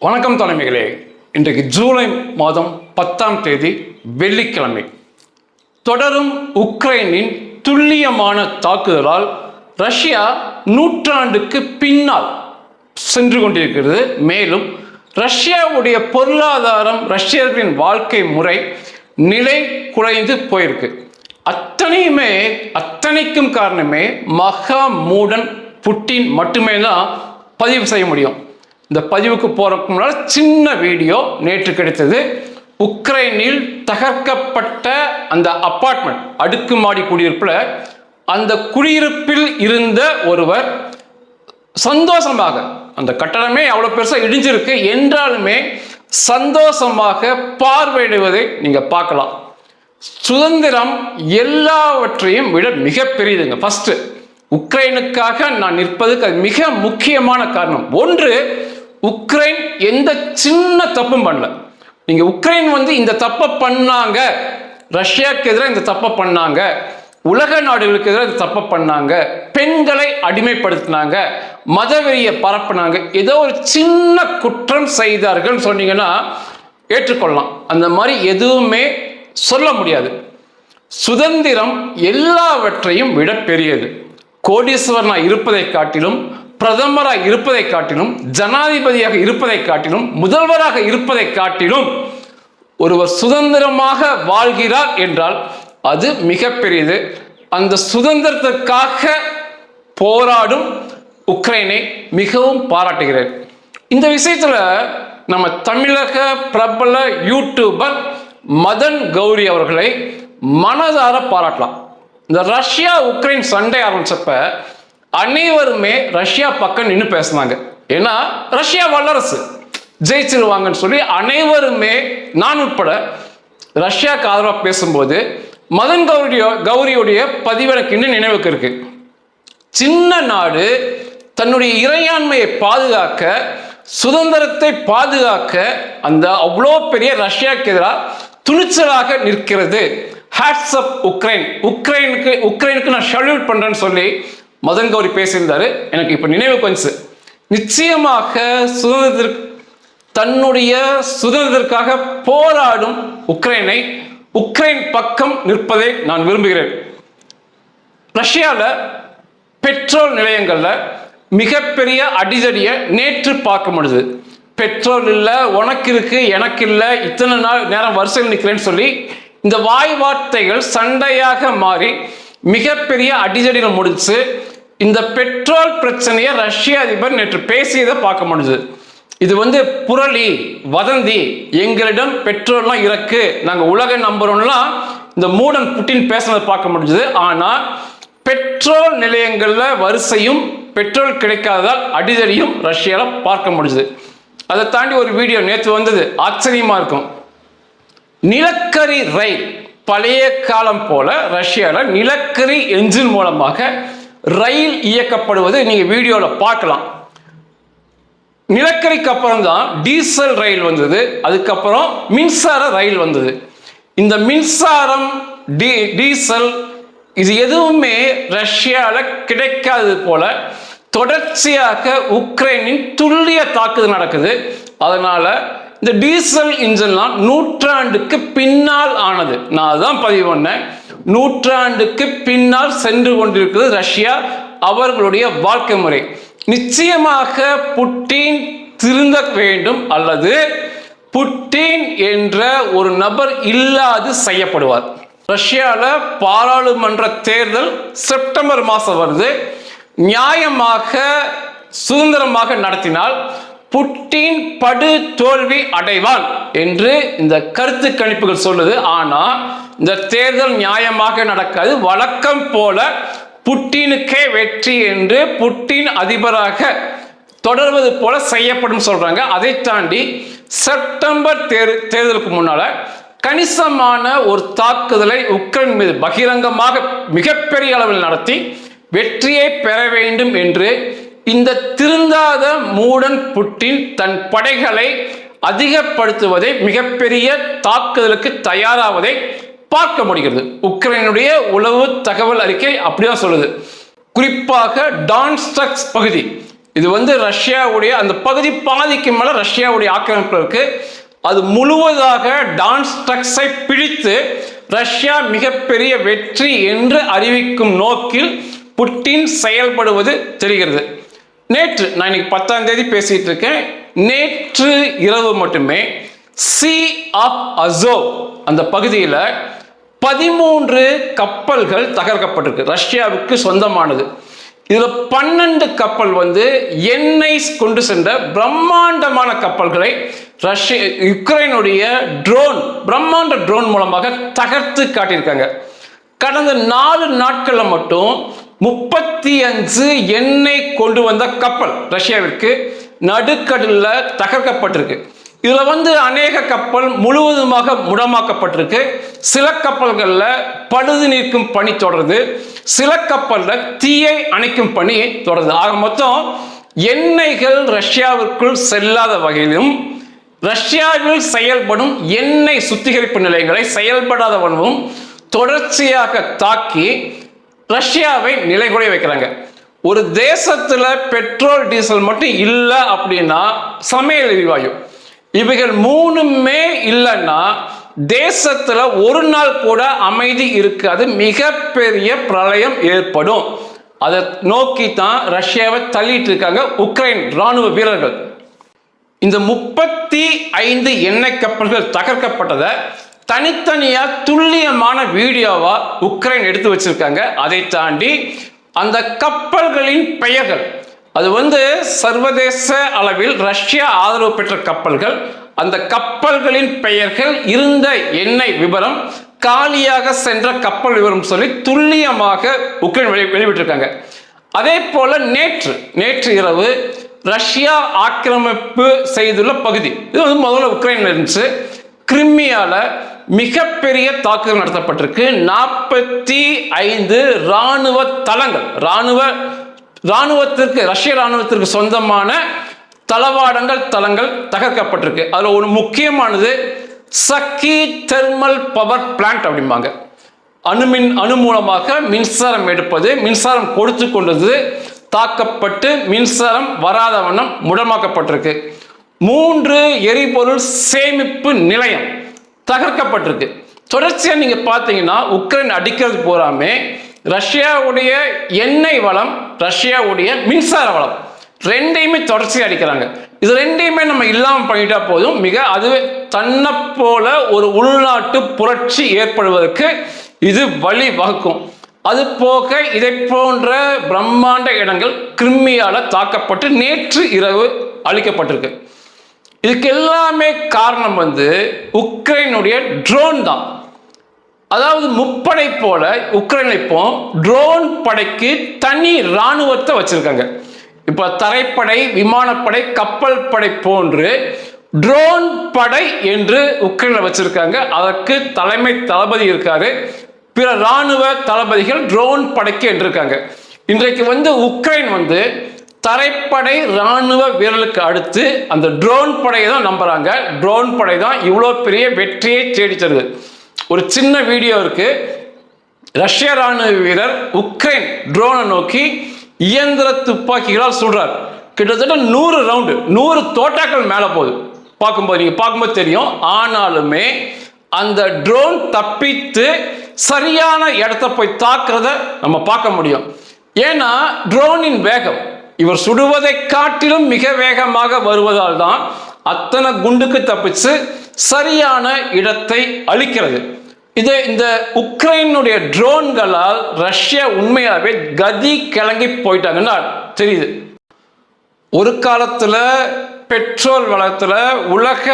வணக்கம் தலைமைகளே. இன்றைக்கு ஜூலை மாதம் 10ஆம் தேதி வெள்ளிக்கிழமை. தொடரும் உக்ரைனின் துல்லியமான தாக்குதலால் ரஷ்யா நூற்றாண்டுக்கு பின்னால் சென்று கொண்டிருக்கிறது. மேலும் ரஷ்யாவுடைய பொருளாதாரம், ரஷ்யர்களின் வாழ்க்கை முறை நிலை குறைந்து போயிருக்கு. அத்தனைக்கும் காரணமே மகா மூடன் புட்டின் மட்டுமே தான் பதிவு செய்ய முடியும். இந்த பதிவுக்கு போறதுக்கு முன்னால் சின்ன வீடியோ நேற்று கிடைத்தது. உக்ரைனில் தகர்க்கப்பட்ட அந்த அபார்ட்மெண்ட், அடுக்குமாடி குடியிருப்பில், அந்த குடியிருப்பில் இருந்த ஒருவர் சந்தோஷமாக, அந்த கட்டடமே அவ்வளோ பெருசாக இடிஞ்சிருக்கு என்றாலுமே சந்தோஷமாக பார்வையிடுவதை நீங்க பார்க்கலாம். சுதந்திரம் எல்லாவற்றையும் விட மிக பெரியதுங்க. ஃபர்ஸ்ட் உக்ரைனுக்காக நான் நிற்பதுக்கு அது மிக முக்கியமான காரணம். ஒன்று, உக்ரைன் எந்த சின்ன தப்பும் பண்ணல. நீங்க உக்ரைன் இந்த தப்பை பண்ணாங்க, ரஷ்யாவுக்கு எதிராக இந்த தப்பை பண்ணாங்க, உலக நாடுகளுக்கு எதிராக இந்த தப்பை பண்ணாங்க, பெண்களை அடிமைப்படுத்தினாங்க, மதவெறியை பரப்புனாங்க, ஏதோ ஒரு சின்ன குற்றம் செய்தார்கள் சொன்னீங்கன்னா ஏற்றுக்கொள்ளலாம். அந்த மாதிரி எதுவுமே சொல்ல முடியாது. சுதந்திரம் எல்லாவற்றையும் விட பெரியது. கோடீஸ்வரனா இருப்பதை காட்டிலும், பிரதமராக இருப்பதை காட்டிலும், ஜனாதிபதியாக இருப்பதை காட்டிலும், முதல்வராக இருப்பதை காட்டிலும் ஒருவர் சுதந்திரமாக வாழ்கிறார் என்றால் அது மிக பெரியது. அந்த சுதந்திரத்திற்காக போராடும் உக்ரைனை மிகவும் பாராட்டுகிறேன். இந்த விஷயத்துல நம்ம தமிழக பிரபல யூடியூபர் மதன் கௌரி அவர்களை மனதார பாராட்டலாம். இந்த ரஷ்யா உக்ரைன் சண்டை ஆரம்பிச்சப்ப அனைவருமே ரஷ்யா பக்கம் நின்று பேசினாங்க. ஏன்னா ரஷ்யா வல்லரசு, ஜெயிச்சிருவாங்கன்னு சொல்லி அனைவருமே, நான் உட்பட, ரஷ்யாவுக்கு ஆதரவாக பேசும்போது மதன் கௌரியுடைய பதிவு எனக்கு இன்னும் நினைவுக்கு இருக்கு. சின்ன நாடு தன்னுடைய இறையாண்மையை பாதுகாக்க, சுதந்திரத்தை பாதுகாக்க அந்த அவ்வளோ பெரிய ரஷ்யாவுக்கு எதிராக துணிச்சலாக நிற்கிறது. ஹேட்ஸ் அப் உக்ரைன், உக்ரைனுக்கு நான் சல்யூட் பண்றேன்னு சொல்லி மதன் கௌரி பேசியிருந்தாரு. எனக்கு இப்ப நினைவுக்கு வந்துச்சு. நிச்சயமாக தன்னுடைய சுதந்திரத்திற்காக போராடும் உக்ரைன் பக்கம் நிற்பதை நான் விரும்புகிறேன். ரஷ்யாவில் பெட்ரோல் நிலையங்கள்ல மிகப்பெரிய அடிதடியை நேற்று பார்க்க முடியுது. பெட்ரோல் இல்லை, உனக்கு இருக்கு, எனக்கு இல்லை, இத்தனை நேரம் வரிசையில் நிற்கிறேன்னு சொல்லி இந்த வாய் வார்த்தைகள் சண்டையாக மாறி மிகப்பெரிய அடிதடியில் முடிச்சு. இந்த பெட்ரோல் பிரச்சனையை ரஷ்ய அதிபர் நேற்று பேசியதை பார்க்க முடியுது. இது புரளி, வதந்தி, எங்களிடம் பெட்ரோல்லாம் இருக்கு, நாங்கள் உலக நம்புறோம்லாம் இந்த மூடன் புட்டின் பேசினதை பார்க்க முடிஞ்சது. ஆனால் பெட்ரோல் நிலையங்கள்ல வரிசையும், பெட்ரோல் கிடைக்காததால் அடிதடியும் ரஷ்யாவில் பார்க்க முடிஞ்சது. அதை தாண்டி ஒரு வீடியோ நேற்று வந்தது, ஆச்சரியமா இருக்கும். நிலக்கரி ரயில், பழைய காலம் போல ரஷ்யாவில் நிலக்கரி என்ஜின் மூலமாக ரயில் இயக்கப்படுவது நீங்க வீடியோல பார்க்கலாம். நிலக்கரிக்கு அப்புறம் தான் டீசல் ரயில் வந்தது, அதுக்கப்புறம் மின்சார ரயில் வந்தது. இந்த மின்சாரம், டீசல் இது எதுவுமே ரஷ்யாவில் கிடைக்காதது போல தொடர்ச்சியாக உக்ரைனின் துல்லிய தாக்குதல் நடக்குது. அதனால இந்த டீசல் இன்ஜின்லாம் நூற்றாண்டுக்கு பின்னால் ஆனது. நான் அதான் பதிவு பண்ணேன். நூற்றாண்டுக்கு பின்னால் சென்று கொண்டிருக்கிறது ரஷ்யா, அவர்களுடைய வாழ்க்கை முறை. நிச்சயமாக புட்டின் திருந்த வேண்டும், அல்லது புட்டின் என்ற ஒரு நபர் இல்லாது செய்யப்படுவார். ரஷ்யாவில் பாராளுமன்ற தேர்தல் செப்டம்பர் மாதம் வருது. நியாயமாக, சுதந்திரமாக நடத்தினால் புட்டின் படு தோல்வி அடைவான் என்று இந்த கருத்து கணிப்புகள் சொல்லுது. ஆனா இந்த தேர்தல் நியாயமாக நடக்காது. வழக்கம் போல புட்டினுக்கே வெற்றி என்று புட்டின் அதிபராக தொடர்வது போல செய்யப்படும் சொல்றாங்க. அதை தாண்டி செப்டம்பர் தேர்தலுக்கு முன்னால கணிசமான ஒரு தாக்குதலை உக்ரைன் மீது பகிரங்கமாக மிகப்பெரிய அளவில் நடத்தி வெற்றியை பெற வேண்டும் என்று இந்த திருந்தாத மூடன் புட்டின் தன் படைகளை அதிகப்படுத்துவதை, மிகப்பெரிய தாக்குதலுக்கு தயாராவதை பார்க்க முடிகிறது. உக்ரைனுடைய உளவு தகவல் அறிக்கை அப்படிதான் சொல்லுது. குறிப்பாக டான்ஸ்டக்ஸ் பகுதி, இது வந்து ரஷ்யாவுடைய அந்த பகுதி பாதிக்கு மேல ரஷ்யாவுடைய ஆக்கிரமிப்பு இருக்கு. அது முழுவதாக டான்ஸ்டக்ஸை பிடித்து ரஷ்யா மிகப்பெரிய வெற்றி என்று அறிவிக்கும் நோக்கில் புட்டின் செயல்படுவது தெரிகிறது. நேற்று நான் இன்னைக்கு 10ஆம் தேதி பேசிட்டு இருக்கேன். நேற்று இரவு மட்டுமே சி ஆஃப் அசோவ் அந்த பகுதியில் 13 கப்பல்கள் தகர்க்கப்பட்டிருக்கு, ரஷ்யாவுக்கு சொந்தமானது. இதுல 12 கப்பல் வந்து எண்ணெய் கொண்டு சென்ற பிரம்மாண்டமான கப்பல்களை யுக்ரைனுடைய பிரம்மாண்ட ட்ரோன் மூலமாக தகர்த்து காட்டியிருக்காங்க. கடந்த 4 நாட்கள்ல மட்டும் 35 எண்ணெய் கொண்டு வந்த கப்பல் ரஷ்யாவிற்கு நடுக்கடல்ல தகர்க்கப்பட்டிருக்கு. இதுல வந்து அநேக கப்பல் முழுவதுமாக முடமாக்கப்பட்டிருக்கு. சில கப்பல்கள்ல பழுது நீக்கும் பணி தொடருது, சில கப்பல்ல தீயை அணைக்கும் பணி தொடருது. ஆக மொத்தம் எண்ணெய்கள் ரஷ்யாவிற்குள் செல்லாத வகையிலும் ரஷ்யாவில் செயல்படும் எண்ணெய் சுத்திகரிப்பு நிலையங்களை செயல்படாத வண்ணமும் தொடர்ச்சியாக தாக்கி ரஷ்யாவை நிலைகுலைய வைக்கிறாங்க. ஒரு தேசத்துல பெட்ரோல் டீசல் மட்டும் இல்லை அப்படின்னா சமையல் எரிவாயு, இவைகள் 3மே இல்லைன்னா தேசத்துல ஒரு நாள் கூட அமைதி இருக்காது, மிகப்பெரிய பிரளயம் ஏற்படும். அதை நோக்கி தான் ரஷ்யாவை தள்ளிட்டு இருக்காங்க உக்ரைன் ராணுவ வீரர்கள். இந்த 35 எண்ணெய் கப்பல்கள் தகர்க்கப்பட்டதை தனித்தனியா துல்லியமான வீடியோவா உக்ரைன் எடுத்து வச்சிருக்காங்க. அதை தாண்டி அந்த கப்பல்களின் பெயர்கள், அது வந்து சர்வதேச அளவில் ரஷ்யா ஆதரவு பெற்ற கப்பல்கள், அந்த கப்பல்களின் பெயர்கள், இருந்த எண்ணெய் விவரம், காலியாக சென்ற கப்பல் விவரம் சொல்லி துல்லியமாக உக்ரைன் வெளியிட்டிருக்காங்க. அதே போல நேற்று இரவு ரஷ்யா ஆக்கிரமிப்பு செய்துள்ள பகுதி, இது வந்து முதல்ல உக்ரைன்ல இருந்துச்சு, கிரிமியால மிகப்பெரிய தாக்குதல் நடத்தப்பட்டிருக்கு. 45 ராணுவ தளங்கள், ரஷ்ய ராணுவத்திற்கு சொந்தமான தளங்கள் தகர்க்கப்பட்டிருக்கு. அதுல ஒரு முக்கியமானது சக்கி தெர்மல் பவர் பிளான்ட் அப்படிம்பாங்க. அணு மூலமாக மின்சாரம் எடுப்பது, மின்சாரம் கொடுத்து கொண்டது தாக்கப்பட்டு மின்சாரம் வராத வண்ணம் முடமாக்கப்பட்டிருக்கு. 3 எரிபொருள் சேமிப்பு நிலையம் தகர்க்கப்பட்டிருக்கு. தொடர்ச்சியா நீங்க பாத்தீங்கன்னா உக்ரைன் அடிக்கிறது போறாமே ரஷ்யாவுடைய எண்ணெய் வளம், ரஷ்யாவுடைய மின்சார வளம் ரெண்டையுமே தொடர்ச்சியா அடிக்கிறாங்க. இது ரெண்டையுமே நம்ம இல்லாமல் பண்ணிட்டா போதும், அதுவே தன்னை போல ஒரு உள்நாட்டு புரட்சி ஏற்படுவதற்கு இது வழி வகுக்கும். அது போக இதை போன்ற பிரம்மாண்ட இடங்கள் கிரிமியால தாக்கப்பட்டு நேற்று இரவு அழிக்கப்பட்டிருக்கு. இதுக்கு எல்லாமே காரணம் வந்து உக்ரைனுடைய ட்ரோன் தான். அதாவது முப்படை போல உக்ரைன் இப்போ ட்ரோன் படைக்கு தனி இராணுவத்தை வச்சிருக்காங்க. இப்ப தரைப்படை, விமானப்படை, கப்பல் படை போன்று ட்ரோன் படை என்று உக்ரைன்ல வச்சிருக்காங்க. அதற்கு தலைமை தளபதி இருக்காரு, பிற ராணுவ தளபதிகள் ட்ரோன் படைக்கு என்று இருக்காங்க. இன்றைக்கு வந்து உக்ரைன் வந்து தரைப்படை ராணுவ வீரர்களுக்கு அடுத்து அந்த ட்ரோன் படையை தான் நம்புறாங்க. ட்ரோன் படை தான் இவ்வளோ பெரிய வெற்றியை தேடி தருது. ஒரு சின்ன வீடியோ இருக்கு. ரஷ்ய ராணுவ வீரர் உக்ரைன் ட்ரோனை நோக்கி இயந்திர துப்பாக்கிகளால் சுடுறார். கிட்டத்தட்ட 100 ரவுண்டு, 100 தோட்டாக்கள் மேலே போகுது. நீங்க பார்க்கும்போது தெரியும். ஆனாலுமே அந்த ட்ரோன் தப்பித்து சரியான இடத்தை போய் தாக்குறத நம்ம பார்க்க முடியும். ஏன்னா ட்ரோனின் வேகம் இவர் சுடுவதை காட்டிலும் மிக வேகமாக வருவதால் தான் அத்தனை குண்டுக்கு தப்பிச்சு சரியான இடத்தை அளிக்கிறது. இந்த உக்ரைனுடைய ட்ரோன்களால் ரஷ்யா உண்மையாகவே கதி கிளங்கி போயிட்டாங்கன்னா தெரியுது. ஒரு காலத்துல பெட்ரோல் வளத்துல உலக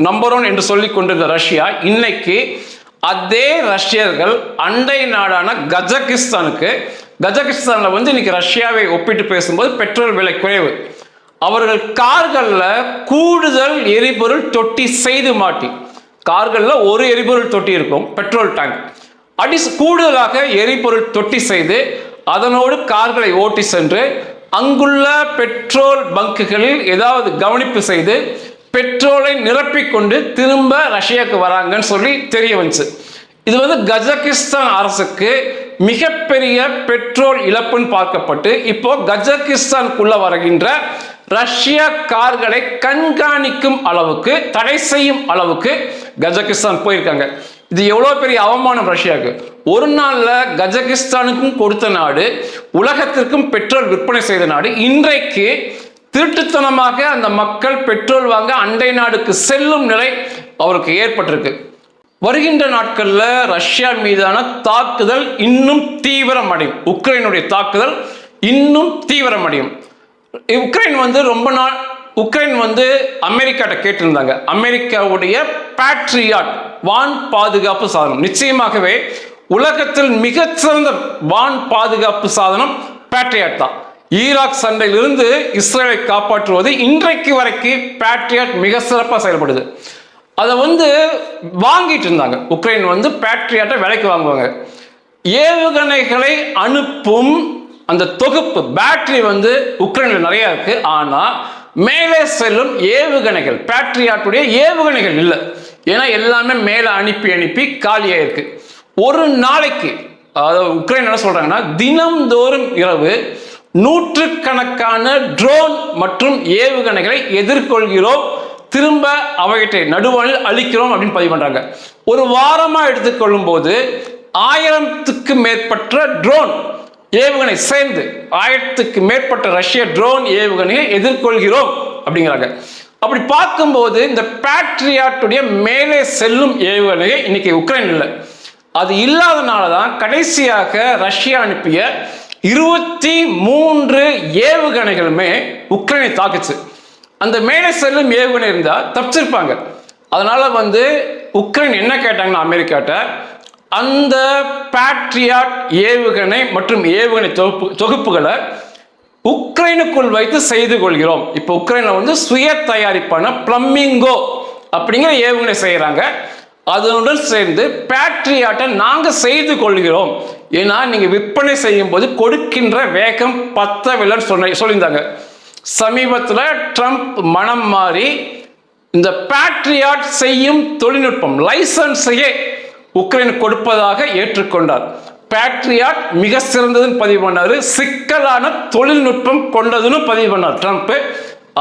நம்பர் ஒன் என்று சொல்லி கொண்டிருந்த ரஷ்யா இன்னைக்கு அதே ரஷ்யர்கள் அண்டை நாடான கஜகிஸ்தான்ல வந்து இன்னைக்கு ரஷ்யாவை ஒப்பிட்டு பேசும்போது பெட்ரோல் விலை குறைவு. அவர்கள் கார்கள்ல கூடுதல் எரிபொருள் தொட்டி செய்து மாட்டி, கார்கள்ல ஒரு எரிபொருள் தொட்டி இருக்கும், பெட்ரோல் டேங்க் கூடுதலாக எரிபொருள் தொட்டி செய்து அதனோடு கார்களை ஓட்டி சென்று அங்குள்ள பெட்ரோல் பங்குகளில் ஏதாவது கவனிப்பு செய்து பெட்ரோலை நிரப்பிக்கொண்டு திரும்ப ரஷ்யாவுக்கு வராங்கன்னு சொல்லி தெரிய வந்துச்சு. இது வந்து கஜகிஸ்தான் அரசுக்கு மிகப்பெரிய பெட்ரோல் இழப்புன்னு பார்க்கப்பட்டு இப்போ கஜகிஸ்தானுக்குள்ள வருகின்ற ரஷ்ய கார்களை கண்காணிக்கும் அளவுக்கு, தடை செய்யும் அளவுக்கு கஜகிஸ்தான் போயிருக்காங்க. இது எவ்வளவு பெரிய அவமானம் ரஷ்யாவுக்கு. ஒரு நாள்ல கஜகிஸ்தானுக்கும் கொடுத்த நாடு, உலகத்திற்கும் பெட்ரோல் விற்பனை செய்த நாடு, இன்றைக்கு திருட்டுத்தனமாக அந்த மக்கள் பெட்ரோல் வாங்க அண்டை நாடுக்கு செல்லும் நிலை அவருக்கு ஏற்பட்டிருக்கு. வருகின்ற நாட்கள்ல ரஷ்யா மீதான தாக்குதல் இன்னும் தீவிரமடையும். உக்ரைனுடைய தாக்குதல் இன்னும் தீவிரமடையும். உக்ரைன் ரொம்ப நாள் அமெரிக்காட்ட கேட்டிருந்தாங்க. அமெரிக்காவுடைய பேட்ரியாட் வான் பாதுகாப்பு சாதனம், நிச்சயமாகவே உலகத்தில் மிகச்சிறந்த வான் பாதுகாப்பு சாதனம் பேட்ரியாட் தான். ஈராக் சண்டையிலிருந்து இஸ்ரேலை காப்பாற்றுவது இன்றைக்கு வரைக்கும் பேட்ரியாட் மிக சிறப்பாக செயல்படுது. அதை வாங்கிட்டு இருந்தாங்க. உக்ரைன் பேட்ரியாட்டை விலைக்கு வாங்குவாங்க. ஏவுகணைகளை அனுப்பும் அந்த தொகுப்பு பேட்டரி உக்ரைனில் நிறைய இருக்கு. ஆனா மேலே செல்லும் ஏவுகணைகள், பேட்ரியாட்டுடைய ஏவுகணைகள் இல்லை. ஏன்னா எல்லாமே மேலே அனுப்பி அனுப்பி காலியா இருக்கு. ஒரு நாளைக்கு, அதாவது உக்ரைன் என்ன சொல்றாங்கன்னா, தினம்தோறும் இரவு நூற்றுக்கணக்கான ட்ரோன் மற்றும் ஏவுகணைகளை எதிர்கொள்கிறோம், திரும்ப அவைகளை நடுவானில் அழிக்கிறோம் அப்படின்னு பதிவு பண்றாங்க. ஒரு வாரமா எடுத்துக்கொள்ளும் போது 1000க்கு மேற்பட்ட ட்ரோன் ஏவுகணை சேர்ந்து 1000க்கு மேற்பட்ட ரஷ்ய ட்ரோன் ஏவுகணையை எதிர்கொள்கிறோம் அப்படிங்கிறாங்க. அப்படி பார்க்கும்போது இந்த பேட்ரியாட்டுடைய மேலே செல்லும் ஏவுகணையை இன்னைக்கு உக்ரைன் இல்லை. அது இல்லாதனால தான் கடைசியாக ரஷ்யா அனுப்பிய 23 ஏவுகணைகளுமே உக்ரைனை தாக்குச்சு. அந்த மேலே செல்லும் ஏவுகணை இருந்தா தப்பிச்சிருப்பாங்க. அதனால உக்ரைன் என்ன கேட்டாங்கன்னா அமெரிக்காட்ட, அந்த பேட்ரியாட் ஏவுகணை மற்றும் ஏவுகணை தொகுப்புகளை உக்ரைனுக்குள் வைத்து செய்து கொள்கிறோம். இப்போ உக்ரைன்ல சுய தயாரிப்பான பிளம்மிங்கோ அப்படிங்கிற ஏவுகணை செய்யறாங்க. அதனுடன் சேர்ந்து பேட்ரியாட்டை நாங்க செய்து கொள்கிறோம். ஏன்னா நீங்க விற்பனை செய்யும் போது கொடுக்கின்ற வேகம் பத்தவில்லைன்னு சொல்லியிருந்தாங்க. சமீபத்தில் ட்ரம்ப் மனம் மாறி இந்த பேட்ரியாட் செய்யும் தொழில்நுட்பம் லைசன்ஸையே உக்ரைன் கொடுப்பதாக ஏற்றுக்கொண்டார். பேட்ரியாட் மிக சிறந்ததுன்னு பதிவு பண்ணாரு, சிக்கலான தொழில்நுட்பம் கொண்டதுன்னு பதிவு பண்ணார் ட்ரம்ப்.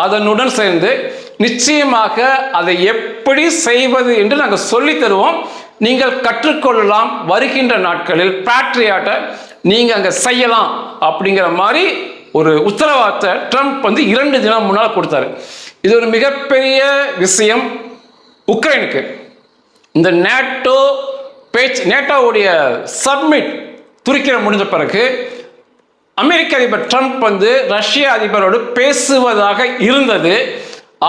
அதனுடன் சேர்ந்து நிச்சயமாக அதை எப்படி செய்வது என்று நாங்கள் சொல்லி தருவோம், நீங்கள் கற்றுக்கொள்ளலாம், வருகின்ற நாட்களில் பேட்ரியாட்டை நீங்க அங்க செய்யலாம் அப்படிங்கிற மாதிரி ஒரு உத்தரவாதத்தை ட்ரம்ப் 2 தினம் முன்னால் கொடுத்தாரு. இது ஒரு மிகப்பெரிய விஷயம் உக்ரைனுக்கு. இந்த நேட்டோவுடைய சப்மிட் துருக்கியில முடிஞ்ச பிறகு அமெரிக்க அதிபர் ட்ரம்ப் ரஷ்ய அதிபரோடு பேசுவதாக இருந்தது.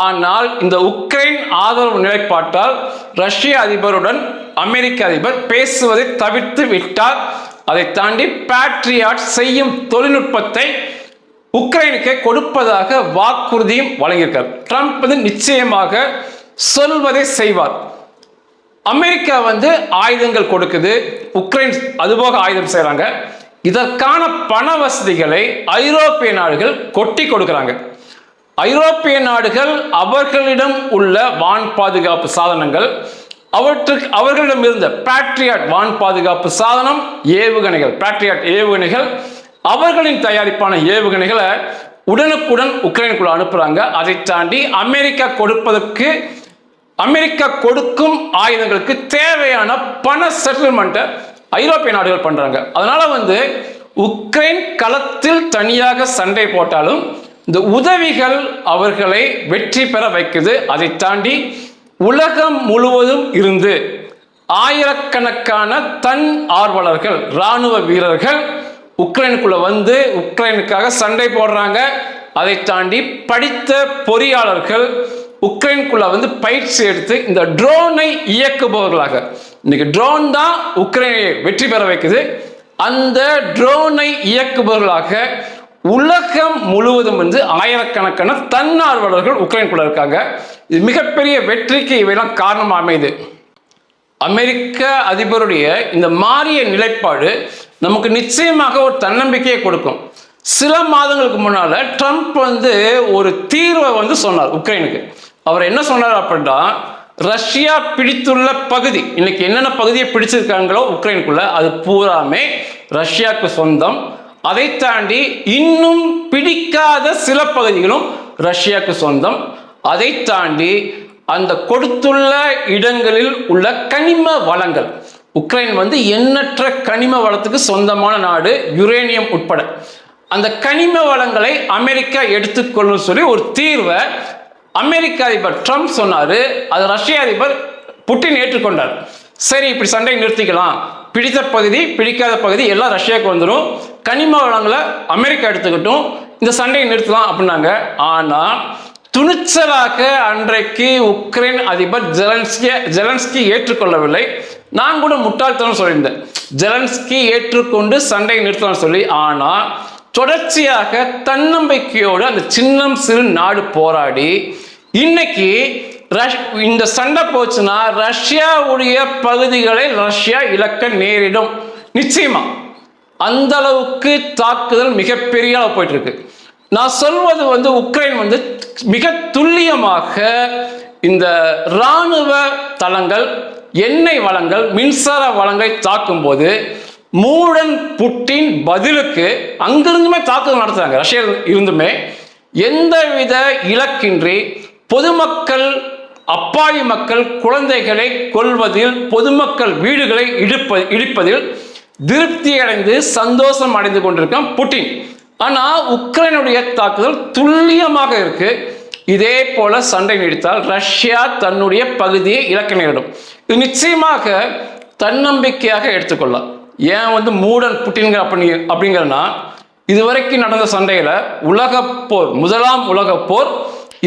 ஆனால் இந்த உக்ரைன் ஆதரவு நிலைப்பாட்டால் ரஷ்ய அதிபருடன் அமெரிக்க அதிபர் பேசுவதை தவிர்த்து விட்டார். அதை தாண்டி பேட்ரியாட் செய்யும் தொழில்நுட்பத்தை உக்ரைனுக்கு கொடுப்பதாக வாக்குறுதியும் வழங்கியிருக்கார். ட்ரம்ப் நிச்சயமாக சொல்வதை செய்வார். அமெரிக்கா ஆயுதங்கள் கொடுக்குது, உக்ரைன் அதுபோக ஆயுதம் செய்யறாங்க. இதற்கான பண வசதிகளை ஐரோப்பிய நாடுகள் கொட்டி கொடுக்கிறாங்க. ஐரோப்பிய நாடுகள் அவர்களிடம் உள்ள வான் பாதுகாப்பு சாதனங்கள், அவர்களிடம் இருந்த பேட்ரியாட் வான் பாதுகாப்பு சாதனம், ஏவுகணைகள், பேட்ரியாட் ஏவுகணைகள், அவர்களின் தயாரிப்பான ஏவுகணைகளை உடனுக்குடன் உக்ரைனுக்குள்ள அனுப்புறாங்க. அதை தாண்டி அமெரிக்கா கொடுக்கும் ஆயுதங்களுக்கு தேவையான பண செட்டில்மெண்ட்டை ஐரோப்பிய நாடுகள் பண்றாங்க. அதனால உக்ரைன் களத்தில் தனியாக சண்டை போட்டாலும் இந்த உதவிகள் அவர்களை வெற்றி பெற வைக்குது. அதை தாண்டி உலகம் முழுவதும் இருந்து ஆயிரக்கணக்கான தன் ஆர்வலர்கள், இராணுவ வீரர்கள் உக்ரைனுக்குள்ள உக்ரைனுக்காக சண்டை போடுறாங்க. அதை தாண்டி படித்த பொறியாளர்கள் உக்ரைனுக்குள்ள பயிற்சி எடுத்து இந்த ட்ரோனை இயக்குபவர்களாக, இன்னைக்கு ட்ரோன் தான் உக்ரைனை வெற்றி பெற வைக்குது. அந்த ட்ரோனை இயக்குபவர்களாக உலகம் முழுவதும் ஆயிரக்கணக்கான தன்னார்வலர்கள் உக்ரைனுக்குள்ள இருக்காங்க. இது மிகப்பெரிய வெற்றிக்கு இவையெல்லாம் காரணமாக அமையுது. அமெரிக்க அதிபருடைய இந்த மாறிய நிலைப்பாடு நமக்கு நிச்சயமாக ஒரு தன்னம்பிக்கையை கொடுக்கும். சில மாதங்களுக்கு முன்னால ட்ரம்ப் ஒரு தீர்வை சொன்னார் உக்ரைனுக்கு. அவர் என்ன சொன்னார் அப்படின்னா, ரஷ்யா பிடித்துள்ள பகுதி, இன்னைக்கு என்னென்ன பகுதியை பிடிச்சிருக்காங்களோ உக்ரைனுக்குள்ள, அது பூராமே ரஷ்யாவுக்கு சொந்தம். அதை தாண்டி இன்னும் பிடிக்காத சில பகுதிகளும் ரஷ்யாவுக்கு சொந்தம். அதை தாண்டி அந்த கொடுத்துள்ள இடங்களில் உள்ள கனிம வளங்கள், உக்ரைன் வந்து எண்ணற்ற கனிம வளத்துக்கு சொந்தமான நாடு, யுரேனியம் உட்பட. அந்த கனிம வளங்களை அமெரிக்கா எடுத்துக்கொள்ளும் சொல்லி ஒரு தீர்வை அமெரிக்க அதிபர் ட்ரம்ப் சொன்னாரு. அது ரஷ்ய அதிபர் புட்டின் ஏற்றுக்கொண்டார். சரி, இப்படி சண்டை நிறுத்திக்கலாம், பிடித்த பகுதி பிடிக்காத பகுதி எல்லாம் ரஷ்யாவுக்கு வந்துடும், கனிம வளங்களை அமெரிக்கா எடுத்துக்கிட்டும், இந்த சண்டையை நிறுத்தலாம் அப்படின்னாங்க. ஆனால் துணிச்சலாக அன்றைக்கு உக்ரைன் அதிபர் ஜெலன்ஸ்கி ஏற்றுக்கொள்ளவில்லை. நான் கூட முட்டாள்தனம் சொல்லியிருந்தேன், ஜெலன்ஸ்கி ஏற்றுக்கொண்டு சண்டையை நிறுத்தலாம் சொல்லி. ஆனால் தொடர்ச்சியாக தன்னம்பிக்கையோடு அந்த சின்னம் சிறு நாடு போராடி இன்னைக்கு இந்த சண்டை போச்சுன்னா ரஷ்யாவுடைய பகுதிகளை ரஷ்யா இழக்க நேரிடும் நிச்சயமா. அந்த அளவுக்கு தாக்குதல் மிகப்பெரிய அளவு போயிட்டு இருக்கு. நான் சொல்வது வந்து உக்ரைன் வந்து மிக துல்லியமாக இந்த இராணுவ தளங்கள், எண்ணெய் வளங்கள், மின்சார வளங்களை தாக்கும் போது மூடன் புட்டின் பதிலுக்கு அங்கிருந்துமே தாக்குதல் நடத்துறாங்க. ரஷ்யா இருந்துமே எந்தவித இலக்கின்றி பொதுமக்கள், அப்பாவி மக்கள், குழந்தைகளை கொல்வதில், பொதுமக்கள் வீடுகளை இடிப்பதில் திருப்தி அடைந்து சந்தோஷம் அடைந்து கொண்டிருக்கான் புட்டின். ஆனா உக்ரைனுடைய தாக்குதல் துல்லியமாக இருக்கு. இதே போல சண்டை நீடித்தால் ரஷ்யா தன்னுடைய பகுதியை இழக்க நேரிடும். இது நிச்சயமாக தன்னம்பிக்கையாக எடுத்துக்கொள்ளலாம். ஏன் வந்து மூடன் புட்டின் அப்படிங்கிறனா, இதுவரைக்கும் நடந்த சண்டையில உலகப்போர், முதலாம் உலகப்போர்,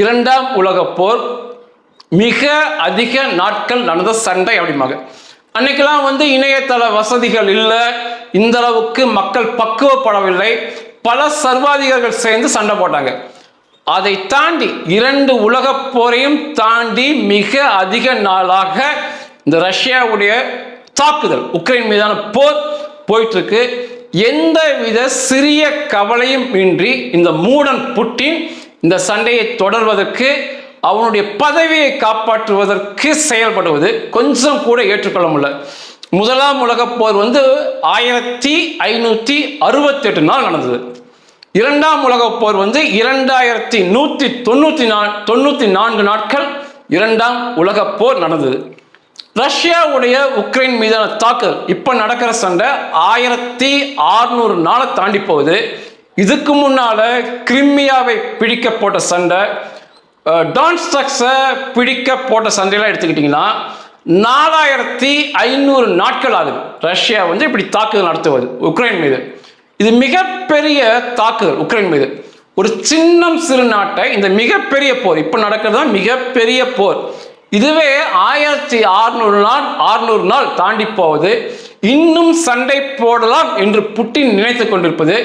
இரண்டாம் உலகப்போர் மிக அதிக நாட்கள் நடந்த சண்டை அப்படிம்பாங்க. அன்னைக்கெல்லாம் வந்து இணையதள வசதிகள் இல்லை, இந்த அளவுக்கு மக்கள் பக்குவப்படவில்லை, பல சர்வாதிகாரிகள் சேர்ந்து சண்டை போட்டாங்க. அதை தாண்டி இரண்டு உலகப் போரையும் தாண்டி மிக அதிக நாளாக இந்த ரஷ்யாவுடைய தாக்குதல், உக்ரைன் மீதான போர் போயிட்டு இருக்கு. எந்தவித சிறிய கவலையும் இன்றி இந்த மூடன் புட்டின் இந்த சண்டையை தொடர்வதற்கு, அவனுடைய பதவியை காப்பாற்றுவதற்கு செயல்படுவது கொஞ்சம் கூட ஏற்றுக்கொள்ள முடியல. முதலாம் உலகப் போர் வந்து 1568 நாள் நடந்தது. இரண்டாம் உலகப் போர் வந்து 2194 நாட்கள் இரண்டாம் உலகப் போர் நடந்தது. ரஷ்யாவுடைய உக்ரைன் மீதான தாக்குதல் இப்ப நடக்கிற சண்டை 1600 நாளை தாண்டி போகுது. இதுக்கு முன்னால கிரிமியாவை பிடிக்க போட்ட சண்டை, டான்ஸ்டக்ஸை பிடிக்க போட்ட சண்டையெல்லாம் எடுத்துக்கிட்டீங்கன்னா 4500 நாட்கள் ஆகுது ரஷ்யா வந்து இப்படி தாக்குதல் நடத்துவது உக்ரைன் மீது. இது மிகப்பெரிய தாக்குதல் உக்ரைன் மீது. ஒரு சின்னம் சிறு நாட்டை இந்த மிகப்பெரிய போர், இப்ப நடக்கிறது தான் மிகப்பெரிய போர். இதுவே 1600 நாள் தாண்டி போவது. இன்னும் சண்டை போடலாம் என்று புட்டின் நினைத்துக் கொண்டிருப்பது,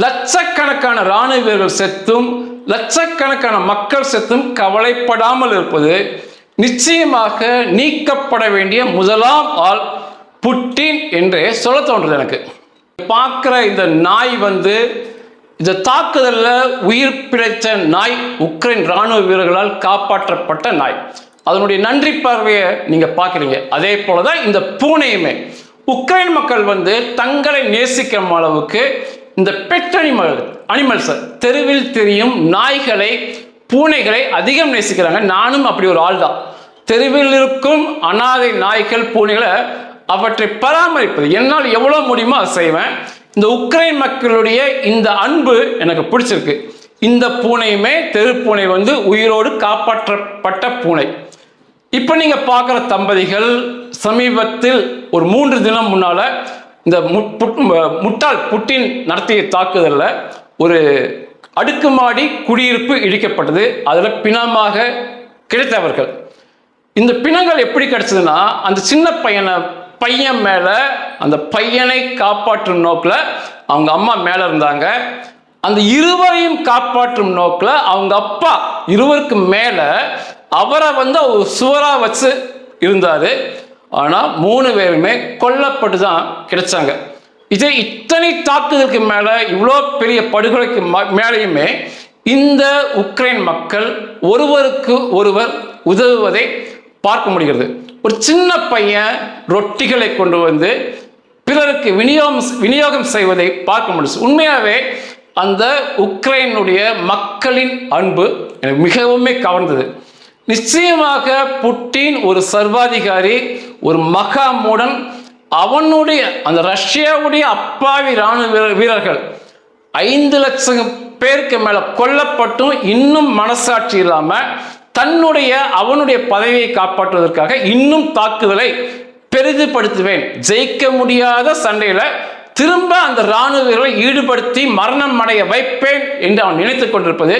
லட்சக்கணக்கான இராணுவ வீரர்கள் செத்தும் லட்சக்கணக்கான மக்கள் செத்தும் கவலைப்படாமல் இருப்பது நிச்சயமாக நீக்கப்பட வேண்டிய முதலாம் ஆள் புட்டின் என்றே சொல்ல தோன்றுது எனக்கு. பார்க்கிற இந்த நாய் வந்து இந்த தாக்குதல்ல உயிர் பிழைத்த நாய், உக்ரைன் இராணுவ வீரர்களால் காப்பாற்றப்பட்ட நாய். அதனுடைய நன்றி பார்வையை நீங்க பார்க்குறீங்க. அதே போலதான் இந்த பூனையுமே. உக்ரைன் மக்கள் வந்து தங்களை நேசிக்கும் அளவுக்கு இந்த பெட் அனிமல்ஸ், தெருவில் தெரியும் நாய்களை, பூனைகளை அதிகம் நேசிக்கிறாங்க. நானும் அப்படி ஒரு ஆள் தான். தெருவில் இருக்கும் அனாதை நாய்கள், பூனைகளை அவற்றை பராமரிப்பது என்னால் எவ்வளவு முடியுமோ அதை செய்வேன். இந்த உக்ரைன் மக்களுடைய இந்த அன்பு எனக்கு பிடிச்சிருக்கு. இந்த பூனையுமே, தெரு பூனை வந்து உயிரோடு காப்பாற்றப்பட்ட பூனை. இப்ப நீங்க பார்க்குற தம்பதிகள் சமீபத்தில் ஒரு 3 தினம் முன்னால இந்த முட்டாள் புட்டின் நடத்திய தாக்குதல்ல ஒரு அடுக்குமாடி குடியிருப்பு இடிக்கப்பட்டது. அதுல பிணமாக கிடைத்தவர்கள். இந்த பிணங்கள் எப்படி கிடைச்சதுன்னா, அந்த சின்ன பையன் மேல, அந்த பையனை காப்பாற்றும் நோக்கில் அவங்க அம்மா மேல இருந்தாங்க. அந்த இருவரையும் காப்பாற்றும் நோக்கில் அவங்க அப்பா இருவருக்கு மேல அவரை வந்து சுவரா வச்சு இருந்தாரு. ஆனா 3 பேருமே கொல்லப்பட்டு தான் கிடைச்சாங்க. இது இத்தனை தாக்குதலுக்கு மேல, இவ்வளோ பெரிய படுகொலைக்கு மேலேயுமே இந்த உக்ரைன் மக்கள் ஒருவருக்கு ஒருவர் உதவுவதை பார்க்க முடிகிறது. ஒரு சின்ன பையன் ரொட்டிகளை கொண்டு வந்து பிறருக்கு விநியோகம் செய்வதை பார்க்க முடியும். உண்மையாகவே அந்த உக்ரைனுடைய மக்களின் அன்பு எனக்கு மிகவும் கவர்ந்தது. நிச்சயமாக புட்டின் ஒரு சர்வாதிகாரி, ஒரு மகா மூடன். அவனுடைய அந்த ரஷ்யாவுடைய அப்பாவி இராணுவ வீரர்கள் 5 லட்சம் பேருக்கு மேல கொல்லப்பட்டும் இன்னும் மனசாட்சி இல்லாம அவனுடைய பதவியை காப்பாற்றுவதற்காக இன்னும் தாக்குதலை பெரிதுபடுத்துவேன், ஜெயிக்க முடியாத சண்டையில திரும்ப அந்த இராணுவ வீரர்களை ஈடுபடுத்தி மரணம் அடைய வைப்பேன் என்று அவன் நினைத்துக் கொண்டிருப்பது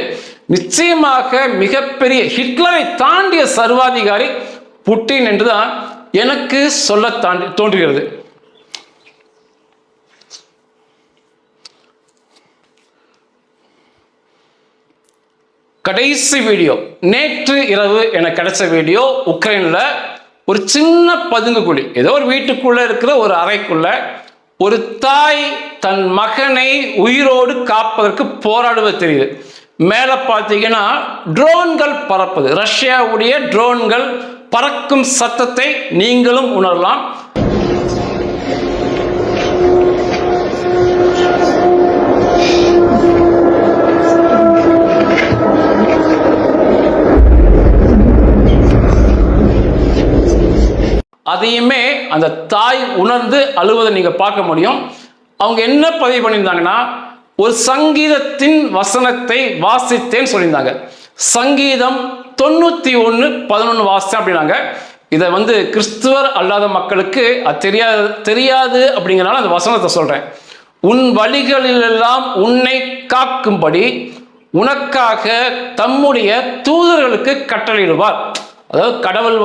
நிச்சயமாக மிகப்பெரிய ஹிட்லரை தாண்டிய சர்வாதிகாரி புட்டின் என்றுதான் எனக்கு சொல்ல தோன்றுகிறது. கடைசி வீடியோ நேற்று இரவு எனக்கு கிடைச்ச வீடியோ. உக்ரைன்ல ஒரு சின்ன பதுங்குகுழி, ஏதோ ஒரு வீட்டுக்குள்ள இருக்கிற ஒரு அறைக்குள்ள ஒரு தாய் தன் மகனை உயிரோடு காப்பதற்கு போராடுவது தெரியுது. மேல பார்த்தீங்கன்னா ட்ரோன்கள் பறப்பது, ரஷ்யாவுடைய ட்ரோன்கள் பறக்கும் சத்தத்தை நீங்களும் உணரலாம். அதையுமே அந்த தாய் உணர்ந்து அழுவதை நீங்க பார்க்க முடியும். அவங்க என்ன பதிவு பண்ணியிருந்தாங்கன்னா, ஒரு சங்கீதத்தின் வசனத்தை வாசித்தேன்னு சொல்லியிருந்தாங்க. சங்கீதம் 91:11 வாசித்தேன் அப்படின்னாங்க. இதை கிறிஸ்துவர் அல்லாத மக்களுக்கு அது தெரியாது அப்படிங்கிறனால அந்த வசனத்தை சொல்றேன். உன் வழிகளிலெல்லாம் உன்னை காக்கும்படி உனக்காக தம்முடைய தூதர்களுக்கு கட்டளையிடுவார். அதாவது கடவுள்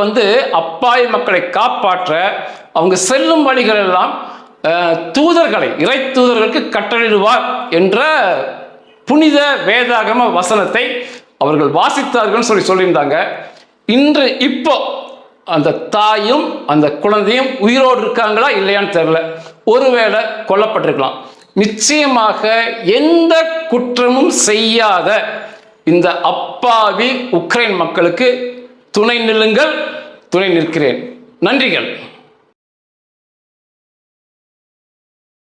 அப்பாவி மக்களை காப்பாற்ற அவங்க செல்லும் வழிகள் எல்லாம் தூதர்களை, இறை தூதர்களுக்கு கட்டளையிடுவார் என்ற புனித வேதாகம வசனத்தை அவர்கள் வாசித்தார்கள் சொல்லியிருந்தாங்க. இன்று இப்போ அந்த தாயும் அந்த குழந்தையும் உயிரோடு இருக்காங்களா இல்லையான்னு தெரியல. ஒருவேளை கொல்லப்பட்டிருக்கலாம். நிச்சயமாக எந்த குற்றமும் செய்யாத இந்த அப்பாவி உக்ரைன் மக்களுக்கு துணை நில்லுங்கள். துணை நிற்கிறேன். நன்றிகள்.